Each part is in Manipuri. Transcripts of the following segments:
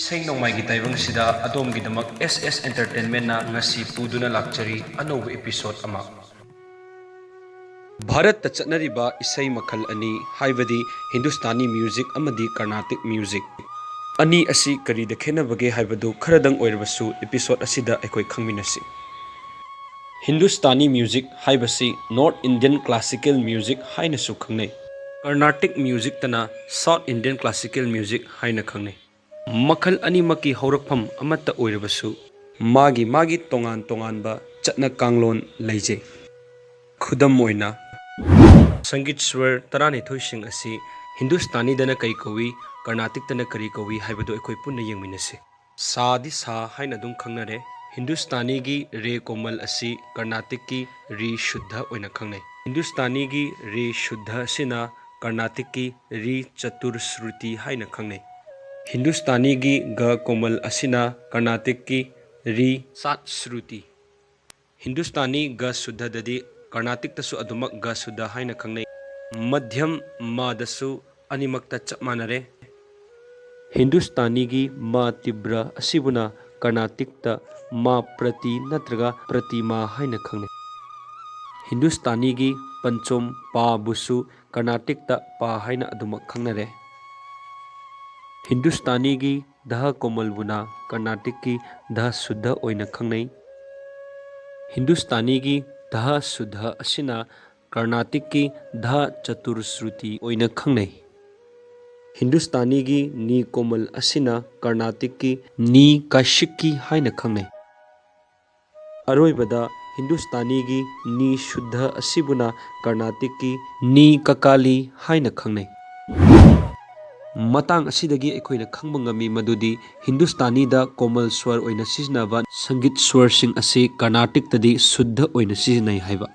Isay nongmay gitaybang sida adom gidamak SS Entertainment na ngasi puduna lakchari anova episode ama. Bharat ta chatnariba isay makhal ani haibadi Hindustani music amadi Carnatic music. Ani asi kari da khenabage haibadu kharadang oirabasu episode asida ekoi khangminasi. Hindustani music haibasi North Indian classical music haina su khangnai. Carnatic music tana South Indian classical music haina khangnai. Makhal ani maki haurakpham amata oirabasu magi tongan ba chatna kanglon leije. Khudam oina Sangit swar tarani thoising asi Hindustani dana kai kawi Carnatic dana kari kawi haibadu ekoi punna yengminase. Saadi sa haina dum khangnare Hindustani gi re komal asi Carnatic ki ri shuddha oina khangnai. Hindustani gi re shuddha sina Carnatic ki ri chatur shruti haina khangnai. Hindustani gi ga komal asina Carnatic ki ri sat shruti. Hindustani ga shuddha dadi Carnatic tasu adumak ga shuddha haina khangnai. Madhyam ma dasu animakta chap manare. Hindustani gi ma tibra asibuna Carnatic ta ma prati natraga pratima haina khangnai. Hindustani gi panchom pa busu Carnatic ta pa haina adumak khangnare. Hindustani gi daha komal buna Carnatic ki daha shuddha oina khangnai. Hindustani gi daha shuddha asina Carnatic ki daha chatur shruti oina khangnai. Hindustani gi ni komal asina Carnatic ki ni kashiki haina khangnai. Aroibada Hindustani gi ni shuddha asibuna Carnatic ki ni kakali haina khangnai. Matang asidagi ekoina khangba ngami madudi Hindustani da komal swar oina siznaba sangit swar sing asi Carnatic tadi shuddha oina siznai haiba.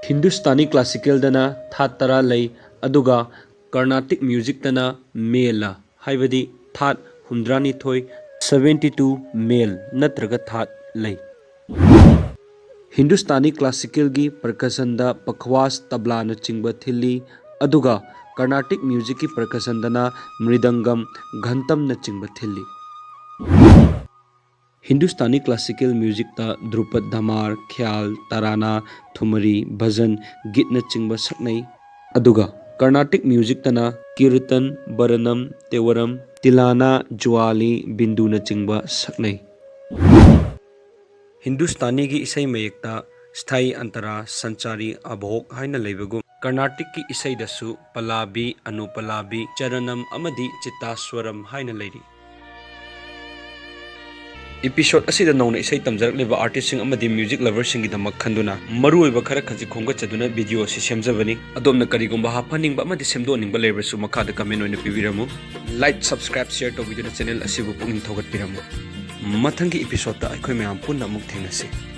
Hindustani classical dana that tara lei aduga Carnatic music dana mela haibadi that hundrani thoi 72 male natraga that lei. Hindustani classical gi percussion da pakhwas tabla na chingba thili aduga Carnatic music ki percussion dana mridangam ghantam na chingba thili. Hindustani classical music ta Drupad Dhamar, Khyal, Tarana, Thumari, Bhajan, Git na chingba saknai. Aduga Carnatic music tana Kirtan, Baranam, Tewaram, Tilana, Jwali, Bindu na chingba saknai. Hindustani gi isai mayekta sthai antara sanchari abhok haina leibagum Carnatic ki isai dasu palabi anupalabi charanam amadi chittaswaram haina leiri. Episode asida nauna isai tamjarak leba artist sing amadi music lovers sing gidamak khanduna maru oiba khara khaji khonga chaduna video si semjabani adomna karigumba hapaningba amadi semdoningba lebersu makhada comment oina pibiramu like subscribe share to video channel asibu pungin thogat piramu mathangi episode ta akhoi mayam punna muk thengnasi.